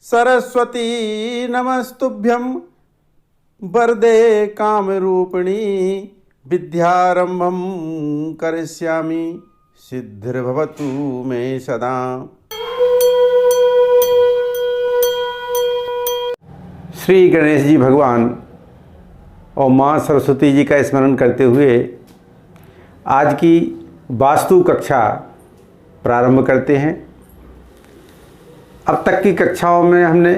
सरस्वती नमस्तुभ्यं वरदे कामरूपिणी विद्यारंभं करिष्यामि सिद्धिर्भवतु मे सदा। श्री गणेश जी भगवान और माँ सरस्वती जी का स्मरण करते हुए आज की वास्तु कक्षा प्रारंभ करते हैं। अब तक की कक्षाओं में हमने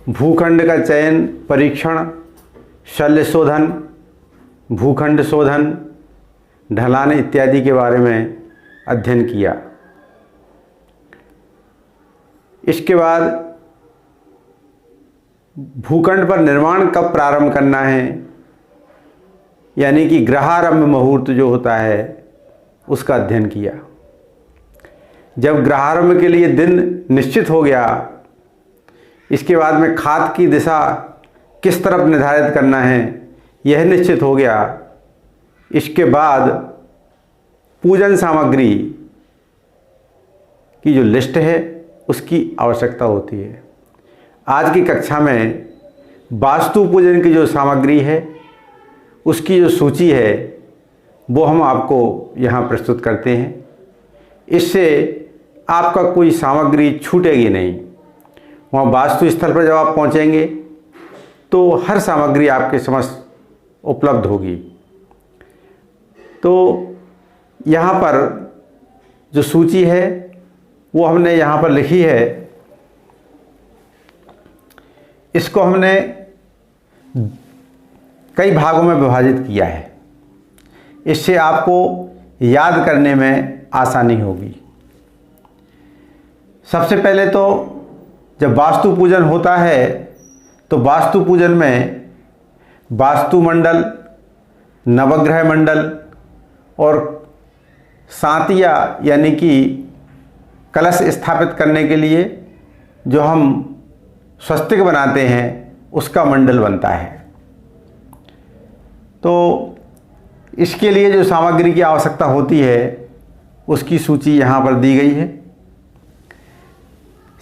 भूखंड का चयन, परीक्षण, शल्य शोधन, भूखंड शोधन, ढलान इत्यादि के बारे में अध्ययन किया। इसके बाद भूखंड पर निर्माण कब प्रारंभ करना है, यानी कि ग्रहारंभ मुहूर्त जो होता है उसका अध्ययन किया। जब ग्रहारंभ के लिए दिन निश्चित हो गया, इसके बाद में खात की दिशा किस तरफ निर्धारित करना है यह निश्चित हो गया। इसके बाद पूजन सामग्री की जो लिस्ट है उसकी आवश्यकता होती है। आज की कक्षा में वास्तु पूजन की जो सामग्री है उसकी जो सूची है वो हम आपको यहाँ प्रस्तुत करते हैं। इससे आपका कोई सामग्री छूटेगी नहीं। वहाँ वास्तु स्थल पर जब आप पहुँचेंगे तो हर सामग्री आपके समक्ष उपलब्ध होगी। तो यहाँ पर जो सूची है वो हमने यहाँ पर लिखी है। इसको हमने कई भागों में विभाजित किया है। इससे आपको याद करने में आसानी होगी। सबसे पहले तो जब वास्तु पूजन होता है तो वास्तु पूजन में वास्तु मंडल, नवग्रह मंडल और सातिया यानी कि कलश स्थापित करने के लिए जो हम स्वस्तिक बनाते हैं उसका मंडल बनता है। तो इसके लिए जो सामग्री की आवश्यकता होती है उसकी सूची यहाँ पर दी गई है।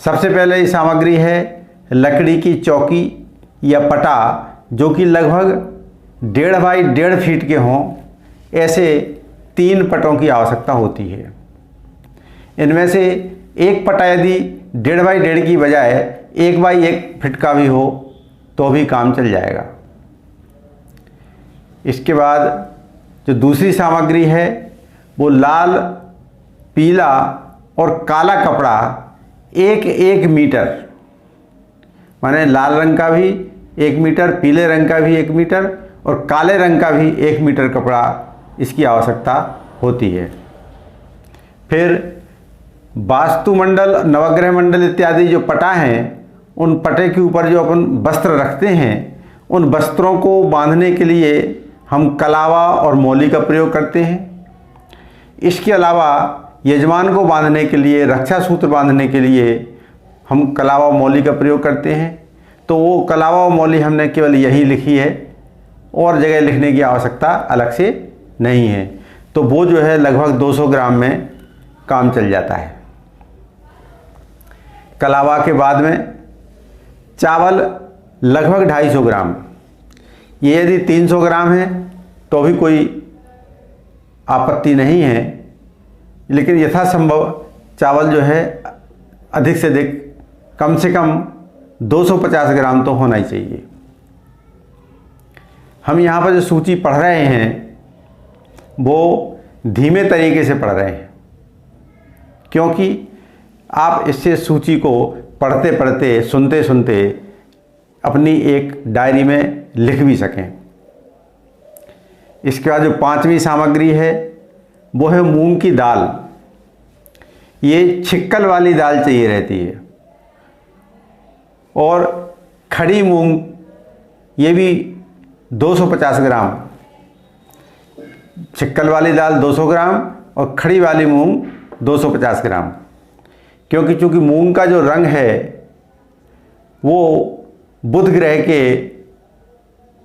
सबसे पहले ये सामग्री है लकड़ी की चौकी या पटा, जो कि लगभग 1.5 बाई 1.5 फीट के हों। ऐसे 3 पटों की आवश्यकता होती है। इनमें से एक पटा यदि 1.5 बाई 1.5 की बजाय 1 बाई 1 फीट का भी हो तो भी काम चल जाएगा। इसके बाद जो दूसरी सामग्री है वो लाल, पीला और काला कपड़ा 1 मीटर, माने लाल रंग का भी 1 मीटर, पीले रंग का भी 1 मीटर और काले रंग का भी 1 मीटर कपड़ा इसकी आवश्यकता होती है। फिर वास्तु मंडल, नवग्रह मंडल इत्यादि जो पटा हैं, उन पटे के ऊपर जो अपन वस्त्र रखते हैं, उन वस्त्रों को बांधने के लिए हम कलावा और मौली का प्रयोग करते हैं। इसके अलावा यजमान को बांधने के लिए, रक्षा सूत्र बांधने के लिए हम कलावा और मौली का प्रयोग करते हैं। तो वो कलावा और मौली हमने केवल यही लिखी है और जगह लिखने की आवश्यकता अलग से नहीं है। तो वो जो है लगभग 200 ग्राम में काम चल जाता है। कलावा के बाद में चावल लगभग 250 ग्राम। ये यदि 300 ग्राम है तो भी कोई आपत्ति नहीं है, लेकिन यथासंभव चावल जो है अधिक से अधिक कम से कम 250 ग्राम तो होना ही चाहिए। हम यहाँ पर जो सूची पढ़ रहे हैं वो धीमे तरीके से पढ़ रहे हैं, क्योंकि आप इससे सूची को पढ़ते पढ़ते, सुनते सुनते अपनी एक डायरी में लिख भी सकें। इसके बाद जो 5वीं सामग्री है वो है मूंग की दाल। ये छिक्कल वाली दाल चाहिए रहती है। और खड़ी मूंग, ये भी 250 ग्राम। छिक्कल वाली दाल 200 ग्राम और खड़ी वाली मूंग 250 ग्राम। क्योंकि चूँकि मूंग का जो रंग है वो बुध ग्रह के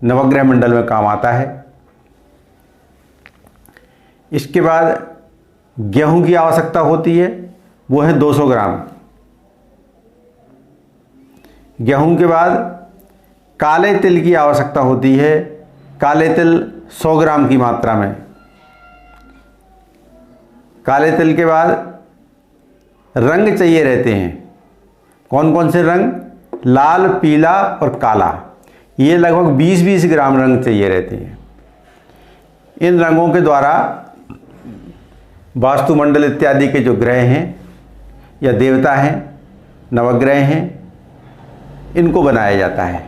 नवग्रह मंडल में काम आता है। इसके बाद गेहूं की आवश्यकता होती है, वो है 200 ग्राम। गेहूं के बाद काले तिल की आवश्यकता होती है। काले तिल 100 ग्राम की मात्रा में। काले तिल के बाद रंग चाहिए रहते हैं। कौन कौन से रंग? लाल, पीला और काला। ये लगभग 20-20 ग्राम रंग चाहिए रहते हैं। इन रंगों के द्वारा वास्तुमंडल इत्यादि के जो ग्रह हैं या देवता हैं, नवग्रह हैं, इनको बनाया जाता है।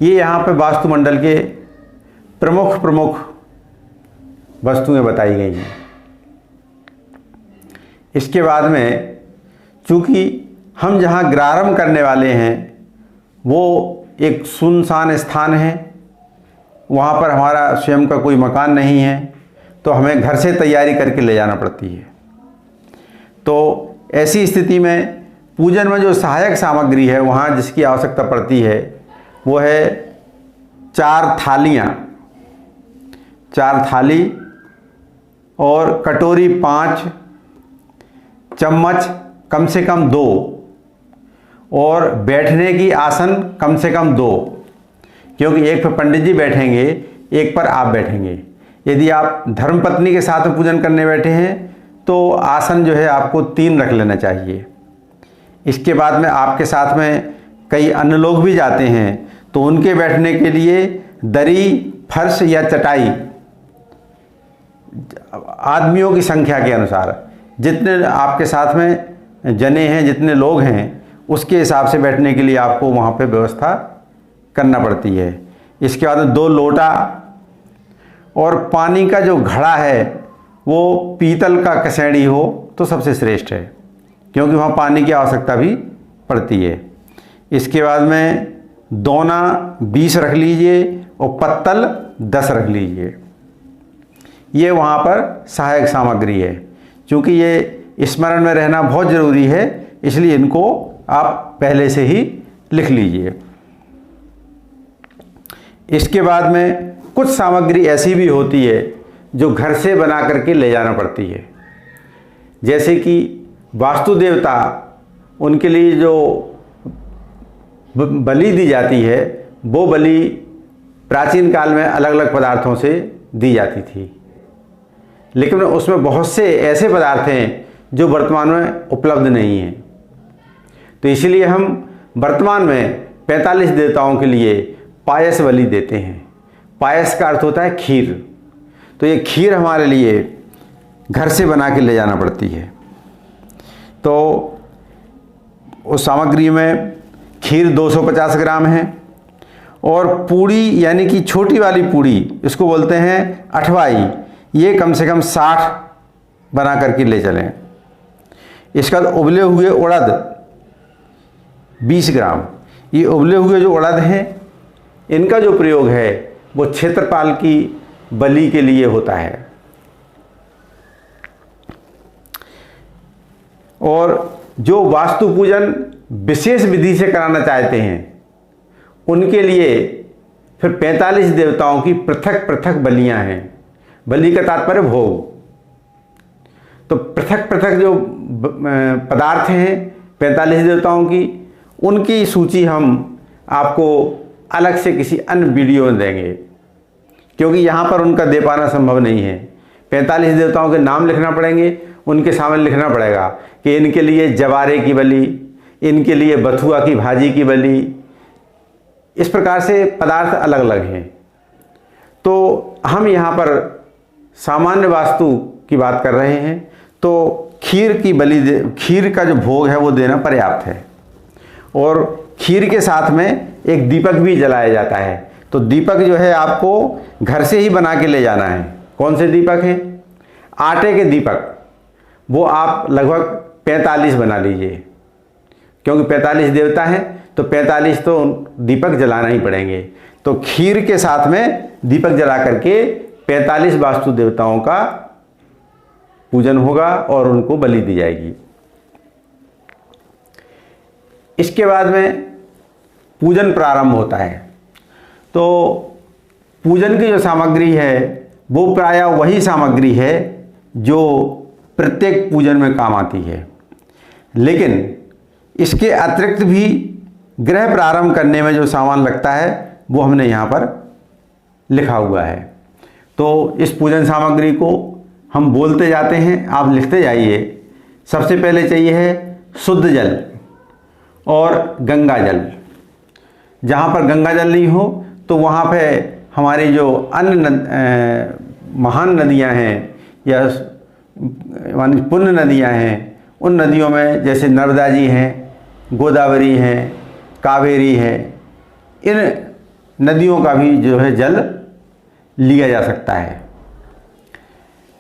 ये यहाँ पे वास्तुमंडल के प्रमुख प्रमुख वस्तुएं बताई गई हैं। इसके बाद में चूँकि हम जहाँ ग्रारंभ करने वाले हैं वो एक सुनसान स्थान है, वहाँ पर हमारा स्वयं का कोई मकान नहीं है, तो हमें घर से तैयारी करके ले जाना पड़ती है। तो ऐसी स्थिति में पूजन में जो सहायक सामग्री है वहाँ जिसकी आवश्यकता पड़ती है वो है 4 थालियाँ, 4 थाली और कटोरी 5, चम्मच कम से कम 2 और बैठने की आसन कम से कम 2, क्योंकि एक पर पंडित जी बैठेंगे, एक पर आप बैठेंगे। यदि आप धर्मपत्नी के साथ में पूजन करने बैठे हैं तो आसन जो है आपको 3 रख लेना चाहिए। इसके बाद में आपके साथ में कई अन्य लोग भी जाते हैं तो उनके बैठने के लिए दरी, फर्श या चटाई आदमियों की संख्या के अनुसार, जितने आपके साथ में जने हैं, जितने लोग हैं, उसके हिसाब से बैठने के लिए आपको वहाँ पे व्यवस्था करना पड़ती है। इसके बाद 2 लोटा और पानी का जो घड़ा है वो पीतल का कसेड़ी हो तो सबसे श्रेष्ठ है, क्योंकि वहाँ पानी की आवश्यकता भी पड़ती है। इसके बाद में दोना 20 रख लीजिए और पत्तल 10 रख लीजिए। ये वहाँ पर सहायक सामग्री है। क्योंकि ये स्मरण में रहना बहुत ज़रूरी है, इसलिए इनको आप पहले से ही लिख लीजिए। इसके बाद में कुछ सामग्री ऐसी भी होती है जो घर से बना करके ले जाना पड़ती है। जैसे कि वास्तु देवता, उनके लिए जो बलि दी जाती है वो बलि प्राचीन काल में अलग अलग पदार्थों से दी जाती थी, लेकिन उसमें बहुत से ऐसे पदार्थ हैं जो वर्तमान में उपलब्ध नहीं हैं। तो इसलिए हम वर्तमान में 45 देवताओं के लिए पायस बलि देते हैं। पायस का अर्थ होता है खीर। तो ये खीर हमारे लिए घर से बना के ले जाना पड़ती है। तो उस सामग्री में खीर 250 ग्राम है और पूड़ी यानी कि छोटी वाली पूड़ी, इसको बोलते हैं अठवाई, ये कम से कम 60 बना करके ले चलें। इसका उबले हुए उड़द 20 ग्राम। ये उबले हुए जो उड़द हैं इनका जो प्रयोग है वो क्षेत्रपाल की बलि के लिए होता है। और जो वास्तु पूजन विशेष विधि से कराना चाहते हैं उनके लिए फिर 45 देवताओं की पृथक पृथक बलियां हैं। बलि का तात्पर्य भोग। तो पृथक पृथक जो पदार्थ हैं 45 देवताओं की, उनकी सूची हम आपको अलग से किसी अन्य वीडियो में देंगे, क्योंकि यहाँ पर उनका दे पाना संभव नहीं है। 45 देवताओं के नाम लिखना पड़ेंगे, उनके सामने लिखना पड़ेगा कि इनके लिए जवारे की बलि, इनके लिए बथुआ की भाजी की बलि, इस प्रकार से पदार्थ अलग अलग हैं। तो हम यहाँ पर सामान्य वास्तु की बात कर रहे हैं, तो खीर की बलि, खीर का जो भोग है वो देना पर्याप्त है। और खीर के साथ में एक दीपक भी जलाया जाता है। तो दीपक जो है आपको घर से ही बना के ले जाना है। कौन से दीपक हैं? आटे के दीपक, वो आप लगभग 45 बना लीजिए, क्योंकि 45 देवता हैं तो 45 तो दीपक जलाना ही पड़ेंगे। तो खीर के साथ में दीपक जला करके 45 वास्तु देवताओं का पूजन होगा और उनको बलि दी जाएगी। इसके बाद में पूजन प्रारंभ होता है। तो पूजन की जो सामग्री है वो प्रायः वही सामग्री है जो प्रत्येक पूजन में काम आती है, लेकिन इसके अतिरिक्त भी गृह प्रारंभ करने में जो सामान लगता है वो हमने यहाँ पर लिखा हुआ है। तो इस पूजन सामग्री को हम बोलते जाते हैं, आप लिखते जाइए। सबसे पहले चाहिए है शुद्ध जल और गंगा जल। जहाँ पर गंगा जल नहीं हो तो वहाँ पे हमारी जो अन्य महान नदियाँ हैं या मानी पुण्य नदियाँ हैं, उन नदियों में जैसे नर्मदा जी हैं, गोदावरी हैं, कावेरी है, इन नदियों का भी जो है जल लिया जा सकता है।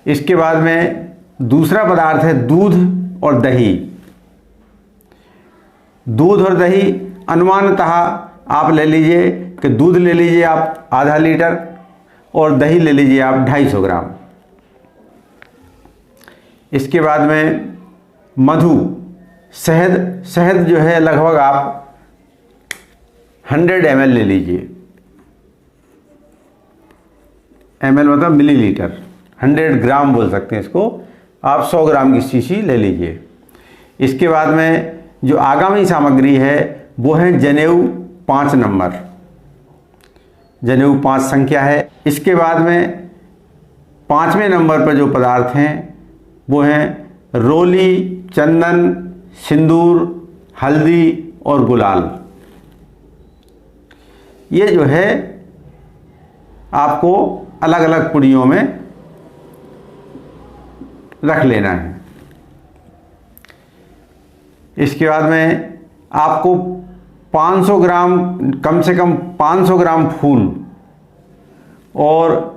इसके बाद में दूसरा पदार्थ है दूध और दही। दूध और दही अनुमानतः आप ले लीजिए कि दूध ले लीजिए आप आधा लीटर और दही ले लीजिए आप 250 ग्राम। इसके बाद में मधु, शहद जो है लगभग आप 100 ml ले लीजिए। ml मतलब मिलीलीटर, 100 ग्राम बोल सकते हैं इसको, आप 100 ग्राम की शीशी ले लीजिए। इसके बाद में जो आगामी सामग्री है वो है जनेऊ 5 नंबर, जनेऊ 5 संख्या है। इसके बाद में 5वें नंबर पर जो पदार्थ हैं वो हैं रोली, चंदन, सिंदूर, हल्दी और गुलाल। ये जो है आपको अलग अलग पुड़ियों में रख लेना है। इसके बाद में आपको 500 ग्राम, कम से कम 500 ग्राम फूल और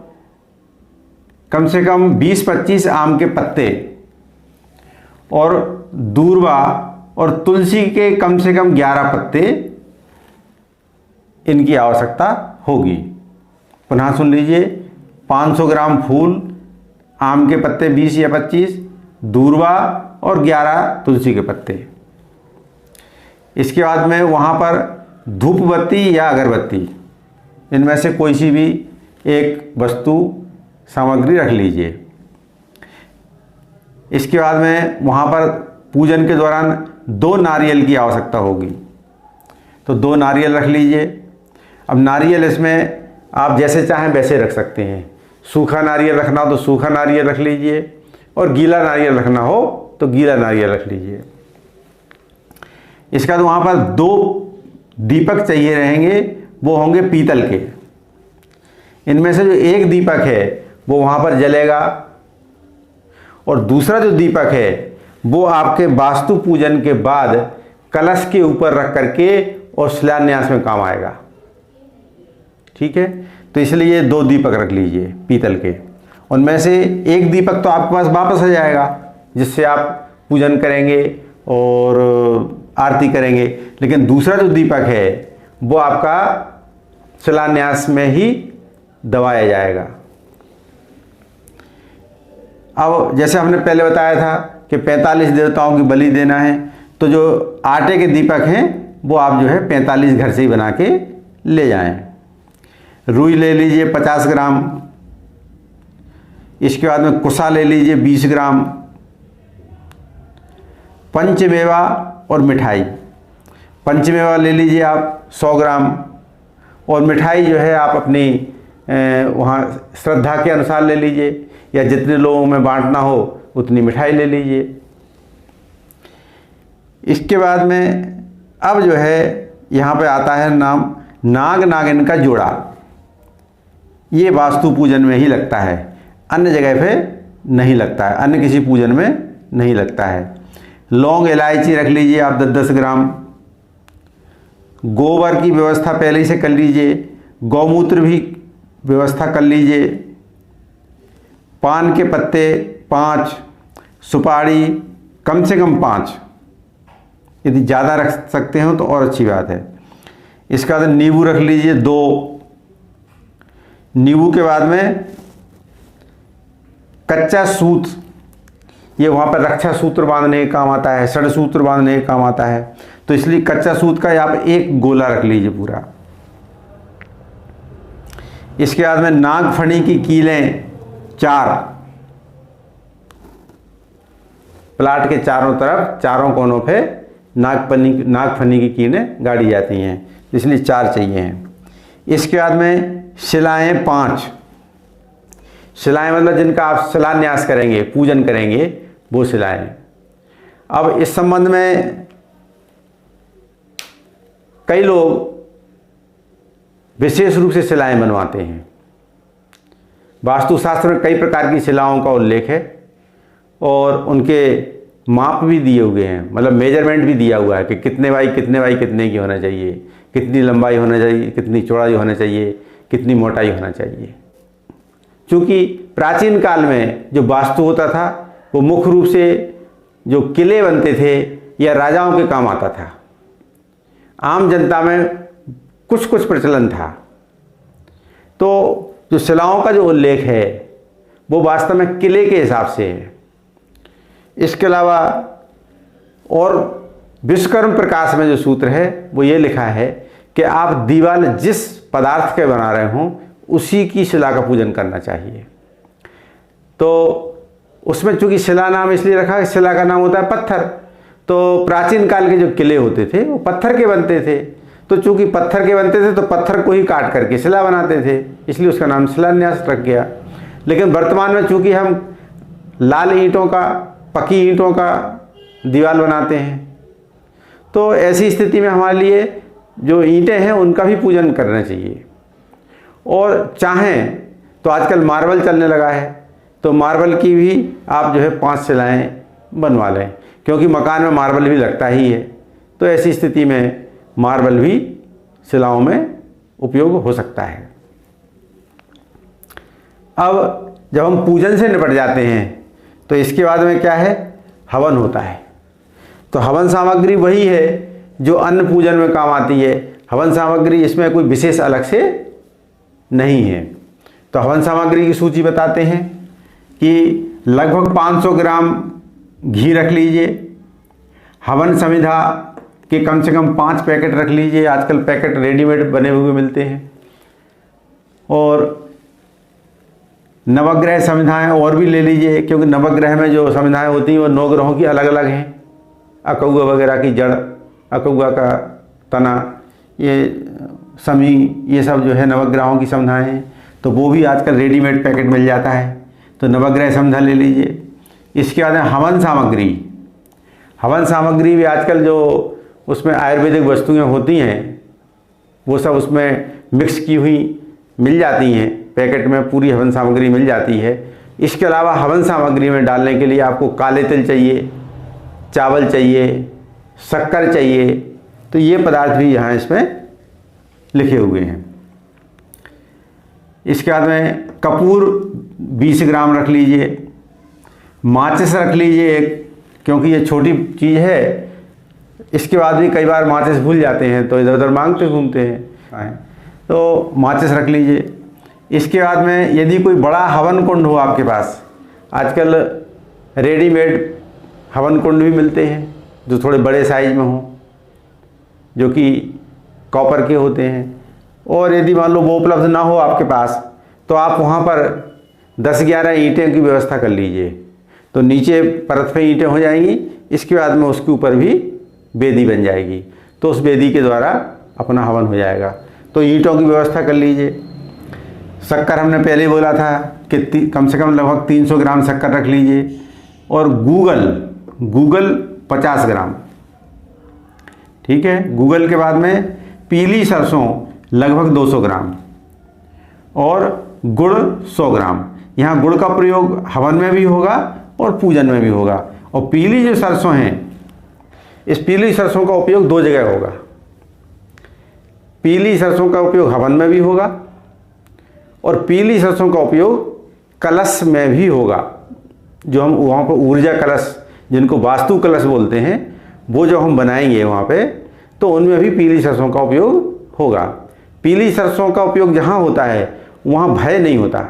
कम से कम 20-25 आम के पत्ते और दूर्वा और तुलसी के कम से कम 11 पत्ते, इनकी आवश्यकता होगी। पुनः सुन लीजिए, 500 ग्राम फूल, आम के पत्ते 20 या 25, दूर्वा और 11 तुलसी के पत्ते। इसके बाद में वहाँ पर धूप बत्ती या अगरबत्ती, इनमें से कोई सी भी एक वस्तु सामग्री रख लीजिए। इसके बाद में वहाँ पर पूजन के दौरान 2 नारियल की आवश्यकता होगी, तो 2 नारियल रख लीजिए। अब नारियल इसमें आप जैसे चाहें वैसे रख सकते हैं। सूखा नारियल रखना हो तो सूखा नारियल रख लीजिए और गीला नारियल रखना हो तो गीला नारियल रख लीजिए। इसका तो वहाँ पर 2 दीपक चाहिए रहेंगे, वो होंगे पीतल के। इनमें से जो एक दीपक है वो वहाँ पर जलेगा और दूसरा जो दीपक है वो आपके वास्तु पूजन के बाद कलश के ऊपर रख करके और शिलान्यास में काम आएगा। ठीक है, तो इसलिए 2 दीपक रख लीजिए पीतल के। उनमें से एक दीपक तो आपके पास वापस आ जाएगा, जिससे आप पूजन करेंगे और आरती करेंगे, लेकिन दूसरा जो दीपक है वो आपका शिलान्यास में ही दबाया जाएगा। अब जैसे हमने पहले बताया था कि 45 देवताओं की बलि देना है, तो जो आटे के दीपक हैं वो आप जो है 45 घर से ही बना के ले जाएं। रुई ले लीजिए 50 ग्राम। इसके बाद में कुसा ले लीजिए 20 ग्राम। पंचमेवा और मिठाई, पंचमेवा ले लीजिए आप 100 ग्राम और मिठाई जो है आप अपनी वहाँ श्रद्धा के अनुसार ले लीजिए, या जितने लोगों में बांटना हो उतनी मिठाई ले लीजिए। इसके बाद में अब जो है यहाँ पे आता है नाम नाग नागिन का जोड़ा। ये वास्तु पूजन में ही लगता है, अन्य जगह पे नहीं लगता है, अन्य किसी पूजन में नहीं लगता है। लौंग इलायची रख लीजिए आप 10-10 ग्राम। गोबर की व्यवस्था पहले ही से कर लीजिए, गौमूत्र भी व्यवस्था कर लीजिए। पान के पत्ते 5, सुपारी कम से कम 5, यदि ज़्यादा रख सकते हो तो और अच्छी बात है। इसका बाद नींबू रख लीजिए 2। नींबू के बाद में कच्चा सूत, ये वहाँ पर रक्षा सूत्र बांधने का काम आता है, षड सूत्र बांधने का काम आता है, तो इसलिए कच्चा सूत का यहाँ पर 1 गोला रख लीजिए पूरा। इसके बाद में नागफनी की कीलें 4, प्लाट के चारों तरफ, चारों कोनों पे नागफनी की कीनें गाड़ी जाती हैं, इसलिए 4 चाहिए हैं। इसके बाद में शिलाएँ 5, शिलाएँ मतलब जिनका आप शिलान्यास करेंगे, पूजन करेंगे, वो शिलाएँ। अब इस संबंध में कई लोग विशेष रूप से शिलाएँ बनवाते हैं। वास्तुशास्त्र में कई प्रकार की शिलाओं का उल्लेख है और उनके माप भी दिए हुए हैं, मतलब मेजरमेंट भी दिया हुआ है कि कितने बाई कितने की होना चाहिए, कितनी लंबाई होना चाहिए, कितनी चौड़ाई होना चाहिए, कितनी मोटाई होना चाहिए। क्योंकि प्राचीन काल में जो वास्तु होता था वो मुख्य रूप से जो किले बनते थे या राजाओं के काम आता था। आम जनता में कुछ प्रचलन था। तो जो शिलाओं का जो उल्लेख है वो वास्तव में किले के हिसाब से है। इसके अलावा और विश्वकर्म प्रकाश में जो सूत्र है वो ये लिखा है कि आप दीवाल जिस पदार्थ के बना रहे हों उसी की शिला का पूजन करना चाहिए। तो उसमें चूंकि शिला नाम इसलिए रखा, शिला का नाम होता है पत्थर। तो प्राचीन काल के जो किले होते थे वो पत्थर के बनते थे, तो चूंकि पत्थर के बनते थे तो पत्थर को ही काट करके शिला बनाते थे, इसलिए उसका नाम शिलान्यास रख गया। लेकिन वर्तमान में चूंकि हम लाल ईंटों का, पक्की ईंटों का दीवार बनाते हैं, तो ऐसी स्थिति में हमारे लिए जो ईंटें हैं उनका भी पूजन करना चाहिए। और चाहें तो आजकल मार्बल चलने लगा है, तो मार्बल की भी आप जो है 5 शिलाएँ बनवा लें, क्योंकि मकान में मार्बल भी लगता ही है। तो ऐसी स्थिति में मार्बल भी शिलाओं में उपयोग हो सकता है। अब जब हम पूजन से निपट जाते हैं तो इसके बाद में क्या है, हवन होता है। तो हवन सामग्री वही है जो अन्न पूजन में काम आती है। हवन सामग्री इसमें कोई विशेष अलग से नहीं है। तो हवन सामग्री की सूची बताते हैं कि लगभग 500 ग्राम घी रख लीजिए। हवन समिधा के कम से कम 5 पैकेट रख लीजिए, आजकल पैकेट रेडीमेड बने हुए मिलते हैं। और नवग्रह समिधाएँ और भी ले लीजिए, क्योंकि नवग्रह में जो समिधाएँ होती हैं वो 9 ग्रहों की अलग अलग हैं। अकौआ वगैरह की जड़, अकौआ का तना, ये समी, ये सब जो है नवग्रहों की समिधाएँ हैं। तो वो भी आजकल रेडीमेड पैकेट मिल जाता है, तो नवग्रह समिधा ले लीजिए। इसके बाद हवन सामग्री, हवन सामग्री भी आजकल जो उसमें आयुर्वेदिक वस्तुएं होती हैं वो सब उसमें मिक्स की हुई मिल जाती हैं, पैकेट में पूरी हवन सामग्री मिल जाती है। इसके अलावा हवन सामग्री में डालने के लिए आपको काले तिल चाहिए, चावल चाहिए, शक्कर चाहिए। तो ये पदार्थ भी यहाँ इसमें लिखे हुए हैं। इसके बाद में कपूर 20 ग्राम रख लीजिए। माचिस रख लीजिए एक, क्योंकि ये छोटी चीज़ है। इसके बाद भी कई बार माचिस भूल जाते हैं तो इधर उधर मांगते घूमते हैं, तो माचिस रख लीजिए। इसके बाद में यदि कोई बड़ा हवन कुंड हो आपके पास, आजकल रेडीमेड हवन कुंड भी मिलते हैं जो थोड़े बड़े साइज में हों, जो कि कॉपर के होते हैं। और यदि मान लो वो उपलब्ध ना हो आपके पास, तो आप वहाँ पर 10-11 ईंटें की व्यवस्था कर लीजिए। तो नीचे परत पे ईंटें हो जाएंगी, इसके बाद में उसके ऊपर भी बेदी बन जाएगी, तो उस बेदी के द्वारा अपना हवन हो जाएगा। तो ईंटों की व्यवस्था कर लीजिए। शक्कर हमने पहले बोला था कि कम से कम लगभग 300 ग्राम शक्कर रख लीजिए। और गूगल 50 ग्राम, ठीक है। गूगल के बाद में पीली सरसों लगभग 200 ग्राम और गुड़ 100 ग्राम। यहाँ गुड़ का प्रयोग हवन में भी होगा और पूजन में भी होगा। और पीली जो सरसों हैं, इस पीली सरसों का उपयोग 2 जगह होगा। पीली सरसों का उपयोग हवन में भी होगा और पीली सरसों का उपयोग कलश में भी होगा। जो हम वहाँ पर ऊर्जा कलश, जिनको वास्तु कलश बोलते हैं, वो जो हम बनाएंगे वहाँ पे, तो उनमें भी पीली सरसों का उपयोग होगा। पीली सरसों का उपयोग जहाँ होता है वहाँ भय नहीं होता।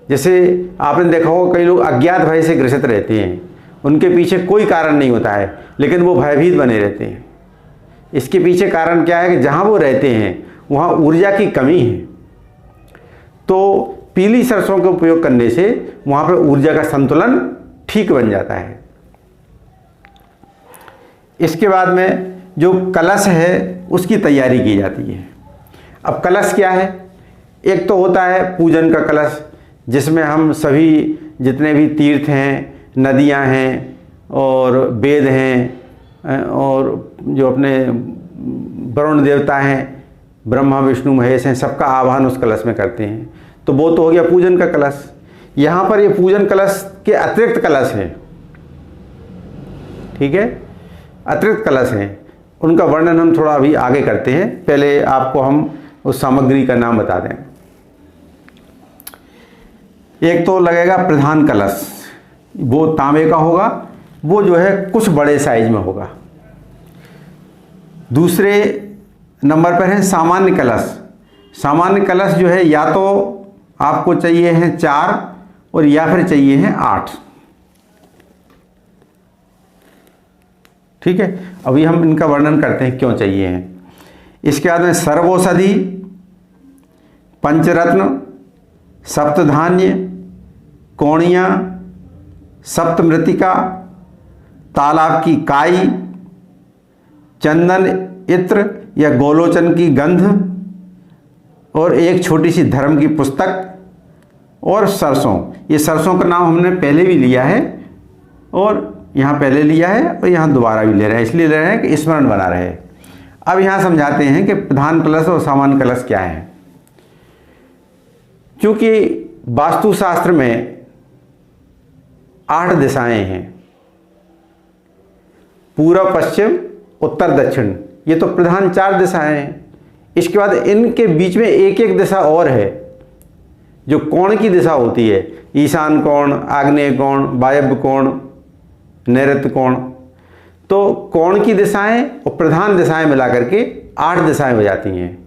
जैसे आपने देखा होगा कई लोग अज्ञात भय से ग्रसित रहते हैं, उनके पीछे कोई कारण नहीं होता है लेकिन वो भयभीत बने रहते हैं। इसके पीछे कारण क्या है कि जहाँ वो रहते हैं वहाँ ऊर्जा की कमी है। तो पीली सरसों का उपयोग करने से वहाँ पर ऊर्जा का संतुलन ठीक बन जाता है। इसके बाद में जो कलश है उसकी तैयारी की जाती है। अब कलश क्या है? एक तो होता है पूजन का कलश, जिसमें हम सभी जितने भी तीर्थ हैं, नदियां हैं और वेद हैं और जो अपने वरुण देवता हैं, ब्रह्मा विष्णु महेश हैं, सबका आवाहन उस कलश में करते हैं। तो वो तो हो गया पूजन का कलश। यहाँ पर ये पूजन कलश के अतिरिक्त कलश हैं, ठीक है, अतिरिक्त कलश हैं। उनका वर्णन हम थोड़ा अभी आगे करते हैं, पहले आपको हम उस सामग्री का नाम बता दें। एक तो लगेगा प्रधान कलश, वो तांबे का होगा, वो जो है कुछ बड़े साइज में होगा। दूसरे नंबर पर है सामान्य कलश। सामान्य कलश जो है या तो आपको चाहिए हैं 4 और या फिर चाहिए हैं 8, ठीक है। अभी हम इनका वर्णन करते हैं क्यों चाहिए हैं। इसके बाद में सर्वौषधि, पंचरत्न, सप्तधान्य, कोणिया, सप्तमृतिका, तालाब की काई, चंदन, इत्र या गोलोचन की गंध और एक छोटी सी धर्म की पुस्तक और सरसों। ये सरसों का नाम हमने पहले भी लिया है और यहाँ पहले लिया है और यहाँ दोबारा भी ले रहे हैं, इसलिए ले रहे हैं कि स्मरण बना रहे। अब यहाँ समझाते हैं कि प्रधान कलश और सामान्य कलश क्या है। क्योंकि वास्तुशास्त्र में 8 दिशाएं हैं, पूर्व, पश्चिम, उत्तर, दक्षिण, ये तो प्रधान 4 दिशाएं हैं। इसके बाद इनके बीच में एक एक दिशा और है जो कोण की दिशा होती है, ईशान कोण, आग्नेय कोण, वायव्य कोण, नैऋत्य कोण। तो कोण की दिशाएं और प्रधान दिशाएं मिलाकर के 8 दिशाएं हो जाती हैं।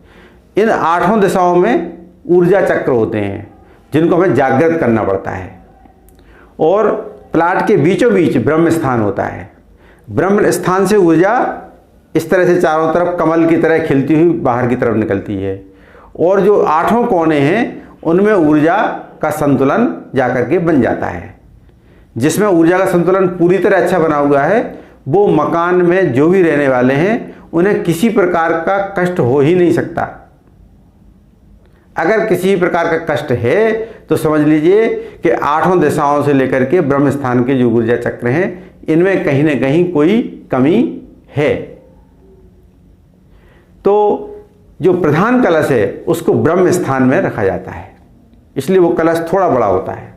इन 8 दिशाओं में ऊर्जा चक्र होते हैं जिनको हमें जागृत करना पड़ता है। और प्लाट के बीचों बीच ब्रह्म स्थान होता है। ब्रह्म स्थान से ऊर्जा इस तरह से चारों तरफ कमल की तरह खिलती हुई बाहर की तरफ निकलती है। और जो 8 कोने हैं उनमें ऊर्जा का संतुलन जाकर के बन जाता है। जिसमें ऊर्जा का संतुलन पूरी तरह अच्छा बना हुआ है, वो मकान में जो भी रहने वाले हैं उन्हें किसी प्रकार का कष्ट हो ही नहीं सकता। अगर किसी प्रकार का कष्ट है तो समझ लीजिए कि 8 दिशाओं से लेकर के ब्रह्म स्थान के जो ऊर्जा चक्र हैं इनमें कहीं ना कहीं कोई कमी है। तो जो प्रधान कलश है उसको ब्रह्म स्थान में रखा जाता है, इसलिए वो कलश थोड़ा बड़ा होता है।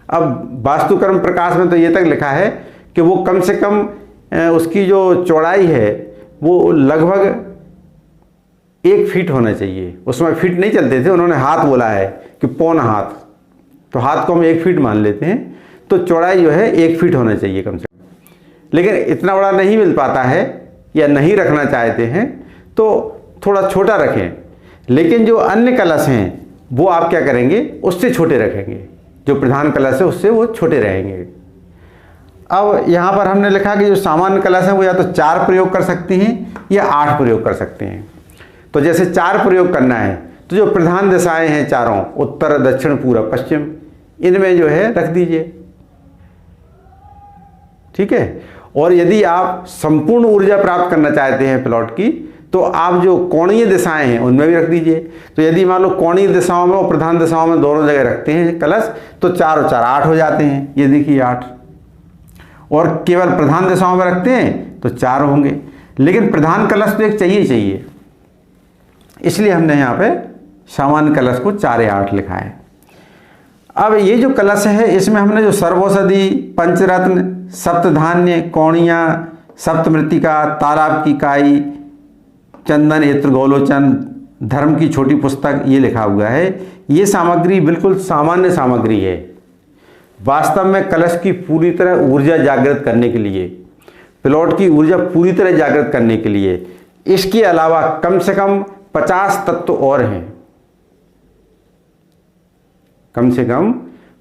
अब वास्तुकर्म प्रकाश में तो ये तक लिखा है कि वो कम से कम उसकी जो चौड़ाई है वो लगभग 1 फीट होना चाहिए। उसमें फीट नहीं चलते थे, उन्होंने हाथ बोला है कि पौना हाथ, तो हाथ को हम 1 फीट मान लेते हैं। तो चौड़ाई जो है 1 फीट होना चाहिए कम से कम। लेकिन इतना बड़ा नहीं मिल पाता है या नहीं रखना चाहते हैं तो थोड़ा छोटा रखें। लेकिन जो अन्य कलश हैं वो आप क्या करेंगे, उससे छोटे रखेंगे। जो प्रधान कलश है उससे वो छोटे रहेंगे। अब यहाँ पर हमने लिखा कि जो सामान्य कलश है वो या तो 4 प्रयोग कर सकते हैं या 8 प्रयोग कर सकते हैं। तो जैसे 4 प्रयोग करना है तो जो प्रधान दिशाएं हैं चारों, उत्तर, दक्षिण, पूर्व, पश्चिम, इनमें जो है रख दीजिए, ठीक है। और यदि आप संपूर्ण ऊर्जा प्राप्त करना चाहते हैं प्लॉट की तो आप जो कोणीय दिशाएं हैं उनमें भी रख दीजिए। तो यदि मान लो कोणीय दिशाओं में और प्रधान दिशाओं में दोनों जगह रखते हैं कलश तो 4 और 4 8 हो जाते हैं। ये देखिए 8। और केवल प्रधान दिशाओं में रखते हैं तो 4 होंगे। लेकिन प्रधान कलश तो एक चाहिए, इसलिए हमने यहाँ पे सामान्य कलश को 4 या 8 लिखा है। अब ये जो कलश है इसमें हमने जो सर्वौषधि, पंचरत्न, सप्तधान्य, कोणिया, सप्तमृतिका, तालाब की काई, चंदन, इत्र, गोलोचन, धर्म की छोटी पुस्तक, ये लिखा हुआ है। ये सामग्री बिल्कुल सामान्य सामग्री है। वास्तव में कलश की पूरी तरह ऊर्जा जागृत करने के लिए, प्लॉट की ऊर्जा पूरी तरह जागृत करने के लिए इसके अलावा कम से कम 50 तत्व और हैं। कम से कम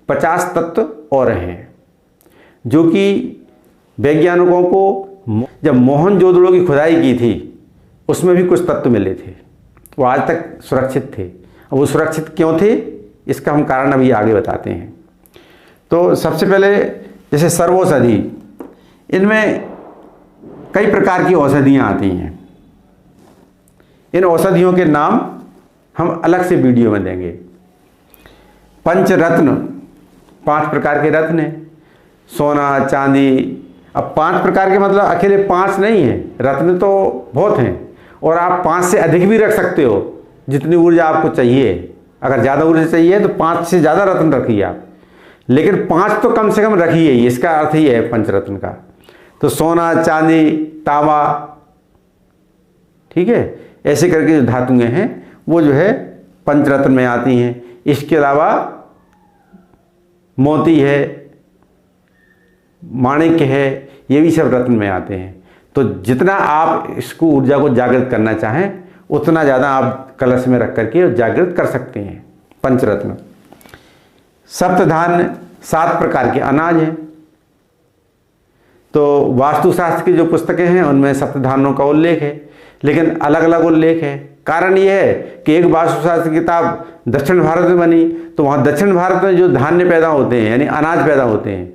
50 तत्व और हैं जो कि वैज्ञानिकों को जब मोहनजोदड़ो की खुदाई की थी उसमें भी कुछ तत्व मिले थे, वो आज तक सुरक्षित थे। अब वो सुरक्षित क्यों थे इसका हम कारण अभी आगे बताते हैं। तो सबसे पहले जैसे सर्वौषधि, इनमें कई प्रकार की औषधियाँ आती हैं। इन औषधियों के नाम हम अलग से वीडियो में देंगे। पंचरत्न, 5 प्रकार के रत्न हैं, सोना, चांदी। अब 5 प्रकार के मतलब अकेले 5 नहीं हैं, रत्न तो बहुत हैं और आप 5 से अधिक भी रख सकते हो, जितनी ऊर्जा आपको चाहिए। अगर ज़्यादा ऊर्जा चाहिए तो 5 से ज़्यादा रत्न रखिए आप, लेकिन 5 तो कम से कम रखिए ही। इसका अर्थ ही है पंचरत्न का। तो सोना, चांदी, तांबा, ठीक है, ऐसे करके जो धातुएं हैं वो जो है पंचरत्न में आती हैं। इसके अलावा मोती है, माणिक्य है, ये भी सब रत्न में आते हैं। तो जितना आप इसको ऊर्जा को जागृत करना चाहें उतना ज़्यादा आप कलश में रख करके जागृत कर सकते हैं। पंचरत्न। सप्तधान्य, 7 प्रकार के अनाज हैं। तो वास्तुशास्त्र की जो पुस्तकें हैं उनमें सप्तधान्यों का उल्लेख है, लेकिन अलग अलग उल्लेख है। कारण ये है कि एक वास्तुशास्त्र की किताब दक्षिण भारत में बनी, तो वहाँ दक्षिण भारत में जो धान्य पैदा होते हैं यानी अनाज पैदा होते हैं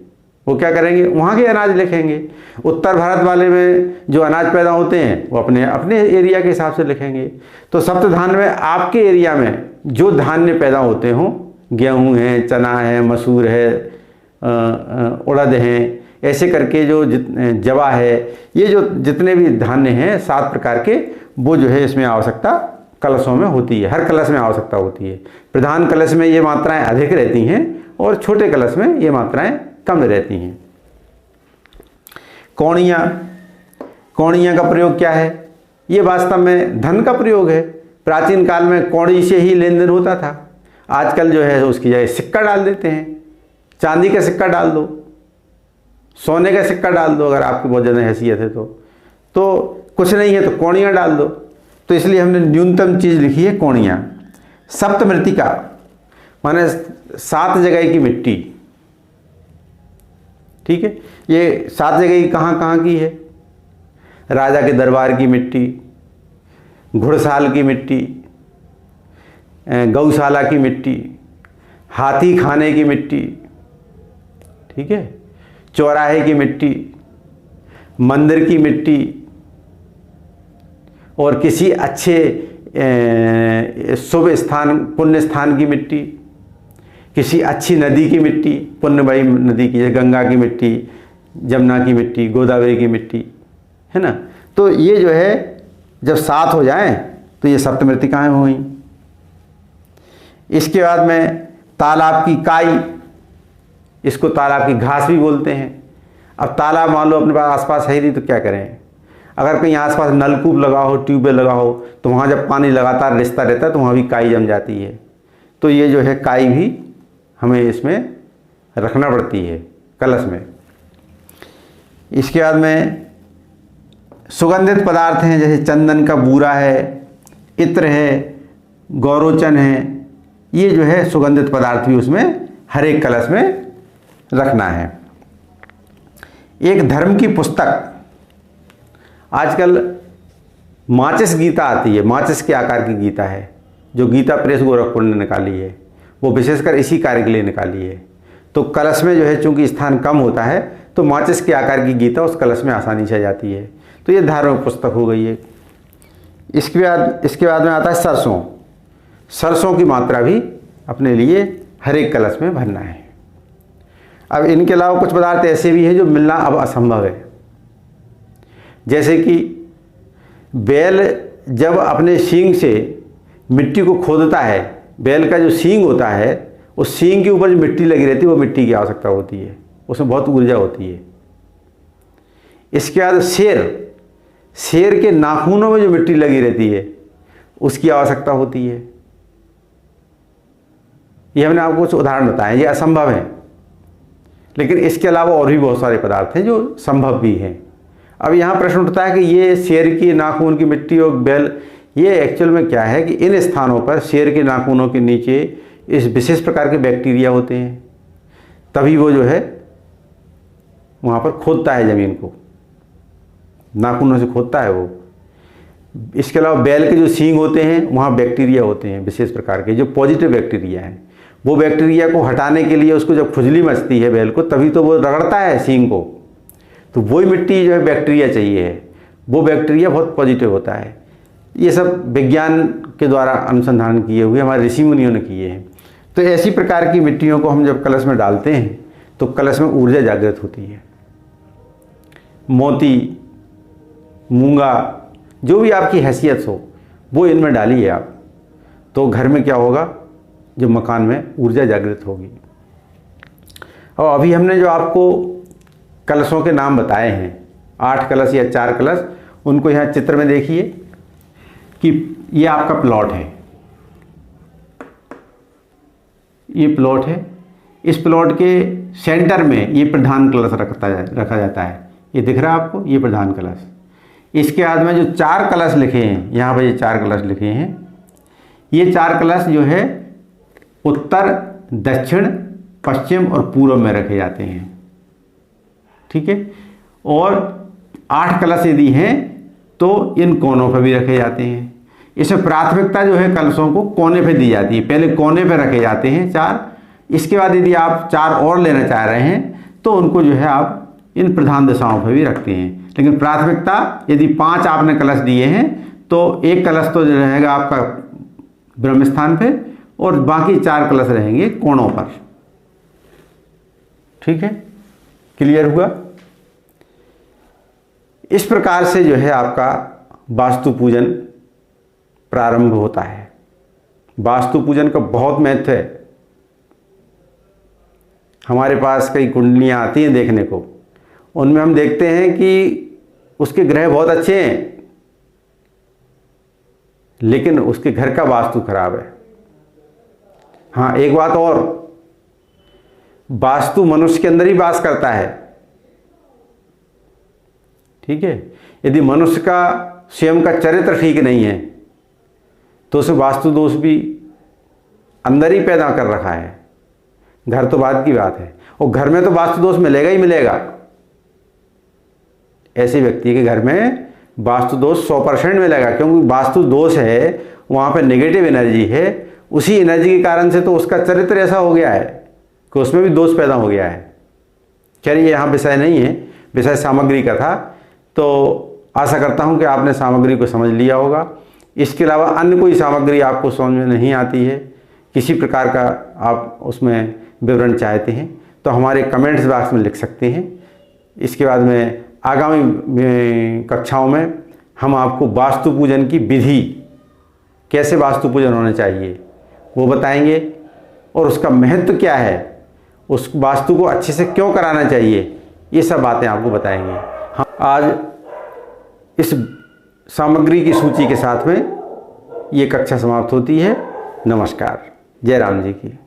वो क्या करेंगे, वहाँ के अनाज लिखेंगे। उत्तर भारत वाले में जो अनाज पैदा होते हैं वो अपने अपने एरिया के हिसाब से लिखेंगे। तो सप्तधान्य में आपके एरिया में जो धान्य पैदा होते हों, गेहूँ है, चना है, मसूर है, उड़द हैं, ऐसे करके जो जवा है, ये जो जितने भी धान्य हैं 7 प्रकार के, वो जो है इसमें आवश्यकता कलशों में होती है। हर कलश में आवश्यकता होती है। प्रधान कलश में ये मात्राएं अधिक रहती हैं और छोटे कलश में ये मात्राएं कम रहती हैं। कौड़ियाँ, कौड़ियाँ का प्रयोग क्या है? ये वास्तव में धन का प्रयोग है। प्राचीन काल में कौड़ी से ही लेन देन होता था। आजकल जो है उसकी जगह सिक्का डाल देते हैं। चांदी का सिक्का डाल दो, सोने का सिक्का डाल दो, अगर आपकी बहुत ज़्यादा हैसियत है तो कुछ नहीं है तो कौड़ियाँ डाल दो। तो इसलिए हमने न्यूनतम चीज़ लिखी है कौड़ियाँ। सप्तमृत्तिका माने 7 जगह की मिट्टी, ठीक है। ये 7 जगह की कहाँ की है? राजा के दरबार की मिट्टी, घुड़साल की मिट्टी, गौशाला की मिट्टी, हाथी खाने की मिट्टी, ठीक है, चौराहे की मिट्टी, मंदिर की मिट्टी और किसी अच्छे शुभ स्थान, पुण्य स्थान की मिट्टी, किसी अच्छी नदी की मिट्टी, पुण्यमयी नदी की, गंगा की मिट्टी, जमुना की मिट्टी, गोदावरी की मिट्टी, है ना। तो ये जो है जब 7 हो जाएं तो ये सप्तमृत्तिकाएं हुई। इसके बाद में तालाब की काई, इसको तालाब की घास भी बोलते हैं। अब तालाब मान लो अपने पास आसपास है ही नहीं तो क्या करें? अगर कहीं आसपास नलकूप लगा हो, ट्यूबवेल लगा हो, तो वहाँ जब पानी लगातार रिसता रहता है तो वहाँ भी काई जम जाती है। तो ये जो है काई भी हमें इसमें रखना पड़ती है कलश में। इसके बाद में सुगंधित पदार्थ हैं, जैसे चंदन का बूरा है, इत्र है, गौरोचन है, ये जो है सुगंधित पदार्थ भी उसमें हर एक कलश में रखना है। एक धर्म की पुस्तक, आजकल माचिस गीता आती है, माचिस के आकार की गीता है, जो गीता प्रेस गोरखपुर ने निकाली है, वो विशेषकर इसी कार्य के लिए निकाली है। तो कलश में जो है चूंकि स्थान कम होता है तो माचिस के आकार की गीता उस कलश में आसानी से आ जाती है। तो ये धार्मिक पुस्तक हो गई है। इसके बाद में आता है सरसों। सरसों की मात्रा भी अपने लिए हर एक कलश में भरना है। अब इनके अलावा कुछ पदार्थ ऐसे भी हैं जो मिलना अब असंभव है, जैसे कि बैल जब अपने सींग से मिट्टी को खोदता है, बैल का जो सींग होता है उस सींग के ऊपर जो मिट्टी लगी रहती है वो मिट्टी की आवश्यकता होती है, उसमें बहुत ऊर्जा होती है। इसके बाद शेर के नाखूनों में जो मिट्टी लगी रहती है उसकी आवश्यकता होती है। ये हमने आपको कुछ उदाहरण बताए, ये असंभव है, लेकिन इसके अलावा और भी बहुत सारे पदार्थ हैं जो संभव भी हैं। अब यहाँ प्रश्न उठता है कि ये शेर की नाखून की मिट्टी और बैल, ये एक्चुअल में क्या है कि इन स्थानों पर शेर के नाखूनों के नीचे इस विशेष प्रकार के बैक्टीरिया होते हैं, तभी वो जो है वहाँ पर खोदता है ज़मीन को, नाखूनों से खोदता है वो। इसके अलावा बैल के जो सींग होते हैं वहाँ बैक्टीरिया होते हैं विशेष प्रकार के, जो पॉजिटिव बैक्टीरिया हैं। वो बैक्टीरिया को हटाने के लिए उसको जब खुजली मचती है बैल को, तभी तो वो रगड़ता है सींग को, तो वही मिट्टी जो है बैक्टीरिया चाहिए है। वो बैक्टीरिया बहुत पॉजिटिव होता है। ये सब विज्ञान के द्वारा अनुसंधान किए हुए हमारे ऋषि मुनियों ने किए हैं। तो ऐसी प्रकार की मिट्टियों को हम जब कलश में डालते हैं तो कलश में ऊर्जा जागृत होती है। मोती, मूंगा, जो भी आपकी हैसियत हो वो इनमें डालिए आप, तो घर में क्या होगा, जो मकान में ऊर्जा जागृत होगी। और अभी हमने जो आपको कलशों के नाम बताए हैं, 8 कलश या 4 कलश, उनको यहाँ चित्र में देखिए कि ये आपका प्लॉट है, ये प्लॉट है। इस प्लॉट के सेंटर में ये प्रधान कलश रखा जाता है। ये दिख रहा है आपको, ये प्रधान कलश। इसके बाद में जो 4 कलश लिखे हैं, यहाँ पर ये 4 कलश लिखे हैं, ये 4 कलश जो है उत्तर, दक्षिण, पश्चिम और पूर्व में रखे जाते हैं। ठीक है। और 8 कलश यदि हैं तो इन कोनों पर भी रखे जाते हैं। इसमें प्राथमिकता जो है कलशों को कोने पे दी जाती है, पहले कोने पे रखे जाते हैं 4। इसके बाद यदि आप 4 और लेना चाह रहे हैं तो उनको जो है आप इन प्रधान दिशाओं पर भी रखते हैं। लेकिन प्राथमिकता यदि 5 आपने कलश दिए हैं तो एक कलश तो जो रहेगा आपका ब्रह्म स्थान पे और बाकी 4 कलश रहेंगे कोणों पर। ठीक है, क्लियर हुआ? इस प्रकार से जो है आपका वास्तु पूजन प्रारंभ होता है। वास्तु पूजन का बहुत महत्व है। हमारे पास कई कुंडलियां आती हैं देखने को, उनमें हम देखते हैं कि उसके ग्रह बहुत अच्छे हैं लेकिन उसके घर का वास्तु खराब है। हाँ, एक बात और, वास्तु मनुष्य के अंदर ही वास करता है। ठीक है, यदि मनुष्य का स्वयं का चरित्र ठीक नहीं है तो उसे वास्तु दोष भी अंदर ही पैदा कर रखा है। घर तो बाद की बात है, और घर में तो वास्तु दोष मिलेगा ही मिलेगा। ऐसे व्यक्ति के घर में वास्तु दोष 100% मिलेगा, क्योंकि वास्तु दोष है, वहाँ पे नेगेटिव एनर्जी है। उसी एनर्जी के कारण से तो उसका चरित्र ऐसा हो गया है कि उसमें भी दोष पैदा हो गया है। चलिए, यहाँ विषय नहीं है, विषय सामग्री का था। तो आशा करता हूँ कि आपने सामग्री को समझ लिया होगा। इसके अलावा अन्य कोई सामग्री आपको समझ में नहीं आती है, किसी प्रकार का आप उसमें विवरण चाहते हैं तो हमारे कमेंट्स बॉक्स में लिख सकते हैं। इसके बाद में आगामी कक्षाओं में हम आपको वास्तु पूजन की विधि, कैसे वास्तु पूजन होना चाहिए वो बताएंगे, और उसका महत्व क्या है, उस वास्तु को अच्छे से क्यों कराना चाहिए, ये सब बातें आपको बताएंगे। हाँ, आज इस सामग्री की सूची के साथ में ये कक्षा समाप्त होती है। नमस्कार। जय राम जी की।